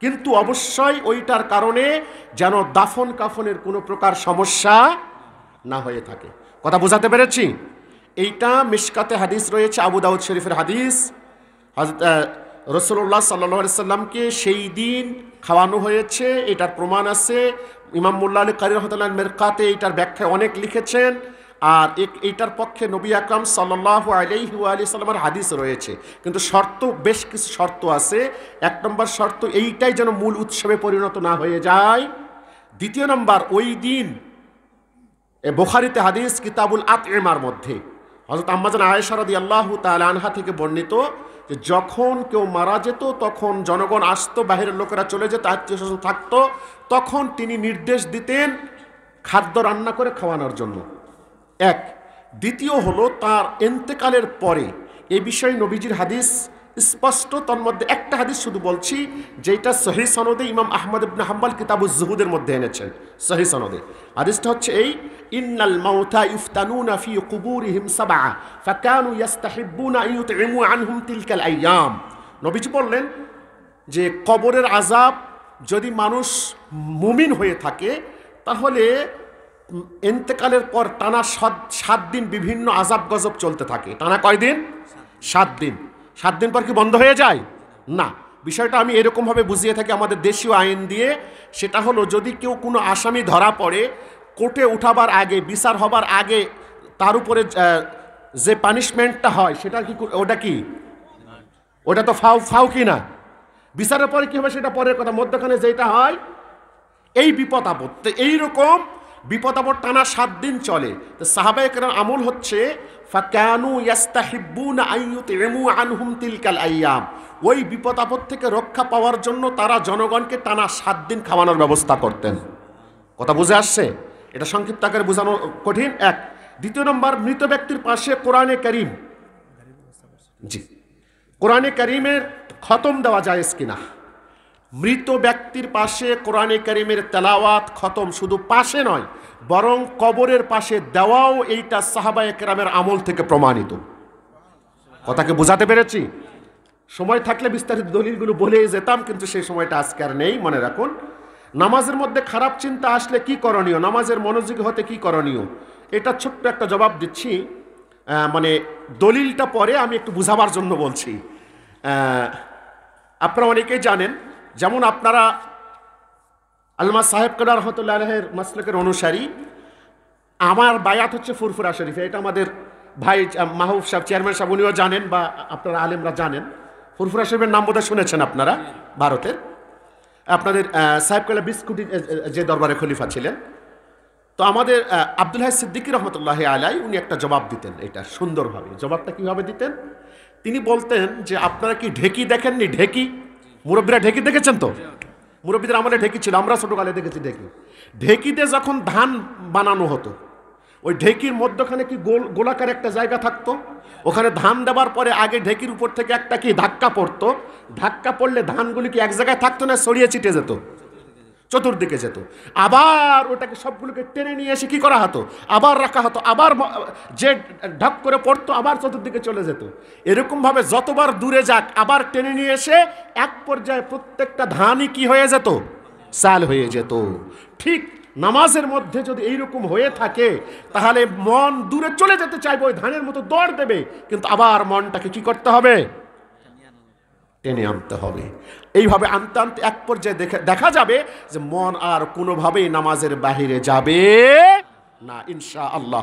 কিন্তু অবশ্যই ওইটার কারণে যেন দাফন কাফনের কোনো প্রকার সমস্যা না হয়ে থাকে। কথা বোঝাতে পেরেছি? এইটা মিশকাতে হাদিস রয়েছে, আবু দাউদ শরীফের হাদিস। রাসূলুল্লাহ সাল্লাল্লাহু আলাইহি সাল্লামকে সেই দিন খাওয়ানো হয়েছে, এটার প্রমাণ আছে। ইমাম মোল্লা আলী কারি রাহমাতুল্লাহ মিরকাতে এটার ব্যাখ্যা অনেক লিখেছেন। আর এইটার পক্ষে নবী আকরাম সাল্লাল্লাহু আলাইহি ওয়া সাল্লামের হাদিস রয়েছে। কিন্তু শর্ত, বেশ কিছু শর্ত আছে। 1 নম্বর শর্ত এইটাই যেন মূল উৎসবে পরিণত না হয়ে যায়। 2 নম্বর, ওই দিন বুখারীতে হাদিস কিতাবুল আতইমার মধ্যে হযরত আম্মা জান আয়েশা রাদিয়াল্লাহু তাআলা আনহা থেকে বর্ণিত যে যখন কেউ মারা যেত তখন জনগণ আসতো, বাহিরের লোকেরা চলে যেত, আত্মীয়স্বজন থাকতো, তখন তিনি নির্দেশ দিতেন খাদ্য রান্না করে খাওয়ানোর জন্য। 1। দ্বিতীয় হলো তার ইন্তেকালের পরে এই বিষয়ে নবীজির হাদিস স্পষ্ট। তার মধ্যে একটা হাদিস শুধু বলছি, যেটা সহিহ সনদে ইমাম আহমদ ইবনে হাম্বল কিতাবুজ জুহুদের মধ্যে এনেছেন সহিহ সনদে। হাদিসটা হচ্ছে এই, ইন্নাল মাউতা ইফতানুনা ফি কুবুরিহিম সাবআ ফাকানু ইস্তাহিব্বুনা আন ইউতইমু আনহুম তিলকাল আইয়াম। নবীজি বললেন যে কবরের আযাব যদি মানুষ মুমিন হয়ে থাকে তাহলে ইন্তেকালের পর টানা 7 দিন বিভিন্ন আযাব গজব চলতে থাকে। টানা কয়দিন? 7 দিন। 7 দিন পর কি বন্ধ হয়ে যায়? না। বিষয়টা আমি এরকমভাবে বুঝিয়ে থাকি আমাদের দেশীয় আইন দিয়ে। সেটা হলো, যদি কেউ কোনো আসামি ধরা পড়ে, কোর্টে উঠাবার আগে, বিচার হবার আগে তার উপরে যে পানিশমেন্টটা হয় সেটা কি, ওটা কি, ওটা তো ফাউ কি না? বিচারের পরে কি হবে সেটা পরের কথা। মধ্যখানে যেটা হয় এই বিপদ আপদ, তো এইরকম বিপদ আপদ টানা 7 দিন চলে। তো সাহাবায়ে কেরাম আমল হচ্ছে ফাকানু ইস্তাহিব্বুনা আন ইউতইমু আনহুম তিলকাল আইয়াম। ওই বিপদ আপদ থেকে রক্ষা পাওয়ার জন্য তারা জনগণকে টানা 7 দিন খাওয়ানোর ব্যবস্থা করতেন। কথা বুঝে আসছে? এটা সংক্ষিপ্ত আকারে বোঝানো কঠিন। 1। 2 নম্বর, মৃত ব্যক্তির পাশে কোরআনে কারীম, জি, কোরআনে কারীমের খতম দেওয়া জায়েজ কিনা? মৃত ব্যক্তির পাশে কোরআনে কারীমের তেলাওয়াত খতম শুধু পাশে নয়, বরং কবরের পাশে দেওয়াও এইটা সাহাবায়ে কেরামের আমল থেকে প্রমাণিত। কথাকে বোঝাতে পেরেছি? সময় থাকলে বিস্তারিত দলিলগুলো বলে যেতাম, কিন্তু সেই সময়টা আজকে আর নেই। মনে রাখুন, নামাজের মধ্যে খারাপ চিন্তা আসলে কি করণীয়, নামাজের মনোযোগী হতে কি করণীয়, এটা ছোট্ট একটা জবাব দিচ্ছি। মানে দলিলটা পরে আমি একটু বুঝাবার জন্য বলছি। আপনারা অনেকেই জানেন, যেমন আপনারা আলমা সাহেব কাদার রহমতুল্লাহ আলাইহির মাসলাকের অনুসারী। আমার বায়াত হচ্ছে ফুরফুরা শরীফে, এটা আমাদের ভাই মাহবুব সাহেব, চেয়ারম্যান সাহেব, উনিও জানেন, বা আপনারা আলেমরা জানেন। ফুরফুরা শরীফের নাম বোধহয় শুনেছেন আপনারা, ভারতের। আপনাদের সাহেব কালা বিস্কুটি যে দরবারে খলিফা ছিলেন, তো আমাদের আব্দুল হাই সিদ্দিকী রহমতুল্লাহ আলাই উনি একটা জবাব দিতেন, এটা সুন্দরভাবে। জবাবটা কীভাবে দিতেন? তিনি বলতেন যে আপনারা কি ঢেকি দেখেননি? ঢেকি, মুরব্বীরা ঢেকি দেখেছেন তো? মুরব্বীদের আমলে ঢেকি ছিল, আমরা ছোটকালে দেখেছি ঢেকি। ঢেকিতে যখন ধান বানানো হতো, ওই ঢেকির মধ্যখানে কি গোলাকার একটা জায়গা থাকতো, ওখানে ধান দেওয়ার পরে আগে ঢেকির উপর থেকে একটা কি ধাক্কা পড়তো। ধাক্কা পড়লে ধানগুলি কি এক জায়গায় থাকতো না ছড়িয়ে ছিটে যেত, চতুর্দিকে যেত। আবার ওটাকে সবগুলোকে টেনে নিয়ে এসে কি করা হতো, আবার রাখা হতো, আবার যে ঢক করে পড়তো আবার চতুর্দিকে চলে যেত। এরকমভাবে যতবার দূরে যাক আবার টেনে নিয়ে এসে এক পর্যায়ে প্রত্যেকটা ধানই কি হয়ে যেত, চাল হয়ে যেত। ঠিক নামাজের মধ্যে যদি এইরকম হয়ে থাকে তাহলে মন দূরে চলে যেতে চাইবে, ওই ধানের মতো দৌড় দেবে, কিন্তু আবার মনটাকে কি করতে হবে, টেনে আনতে হবে। এইভাবে আনতে আনতে এক পর্যায়ে দেখা যাবে যে মন আর কোনোভাবেই নামাজের বাহিরে যাবে না, ইনশাআল্লাহ।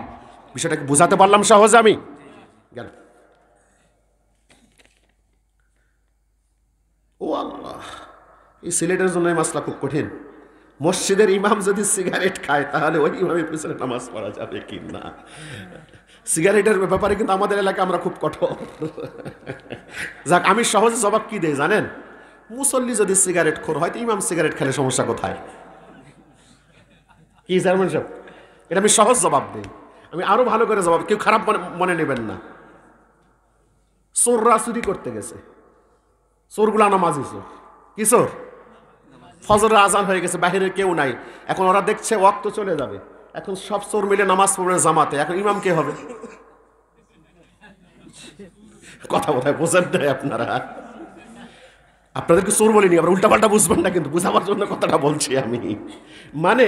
বিষয়টাকে বুঝাতে পারলাম সহজে আমি? গেল। ও আল্লাহ, এই সিলেটের জন্য এই মাসলা খুব কঠিন। মসজিদের ইমাম যদি সিগারেট খায় তাহলে ওই ইমামের পিছনে নামাজ পড়া যাবে কি না? সিগারেটের ব্যাপারে কিন্তু আমাদের এলাকায় আমরা খুব কঠোর। যাক, আমি সহজে জবাব কি দেই জানেন? মুসল্লি যদি সিগারেট খোর হয় তো ইমাম সিগারেট খেলে সমস্যা কোথায়? কি চেয়ারম্যান সাহেব, এটা আমি সহজ জবাব দিই। আমি আরো ভালো করে জবাব, কেউ খারাপ মনে নেবেন না। চোররা চুরি করতে গেছে, চোরগুলা নামাজি চোর। কি চোর? ফজরের আজান হয়ে গেছে, বাইরে কেউ নাই, এখন ওরা দেখছে ওয়াক্ত চলে যাবে, এখন সব চোর মিলে নামাজ পড়বে জামাতে, এখন ইমাম কে হবে? কথা বোধহয় বোঝেন নাই আপনারা। আপনাদেরকে চোর বলিনি, আবার উল্টাপাল্টা বুঝবেন না, কিন্তু বুঝাবার জন্য কথাটা বলছি আমি। মানে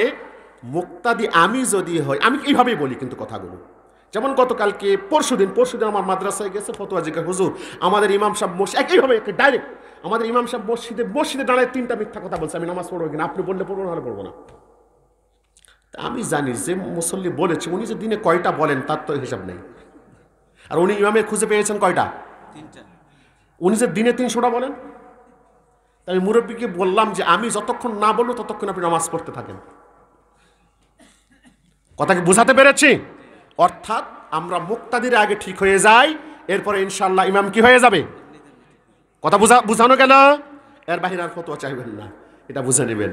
মুক্তাদি আমি যদি হই, আমি এইভাবেই বলি কিন্তু কথাগুলো। যেমন গতকালকে পরশুদিন আমার মাদ্রাসায় গেছে, ফতোয়া জিজ্ঞাসা, হুজুর আমাদের ইমাম সাহেব মসজিদ, একইভাবে ডাইরেক্ট আমাদের ইমাম সাহেব মসজিদে দাঁড়ায় 3টা মিথ্যা কথা বলছে, আমি নামাজ পড়বো কিনা, আপনি বললে পড়বো, নাহলে পড়বো না। আমি জানি যে মুসল্লি বলেছে, উনি যে দিনে কয়টা বলেন তার তো হিসাব নেই। আর উনি ইমামে খুঁজে পেয়েছেন কয়টা? 3টা। উনি যে দিনে 300টা বলেন। তাই মুরব্বীকে বললাম যে আমি যতক্ষণ না বলবো ততক্ষণ আপনি নামাজ পড়তে থাকেন। কথাকে বুঝাতে পেরেছি? অর্থাৎ আমরা মুক্তাদির আগে ঠিক হয়ে যাই, এরপরে ইনশাআল্লাহ ইমাম কি হয়ে যাবে। কথা বুঝানো গেল? এর বাহিরে আর ফতোয়া চাইবেন না, এটা বুঝে নেবেন।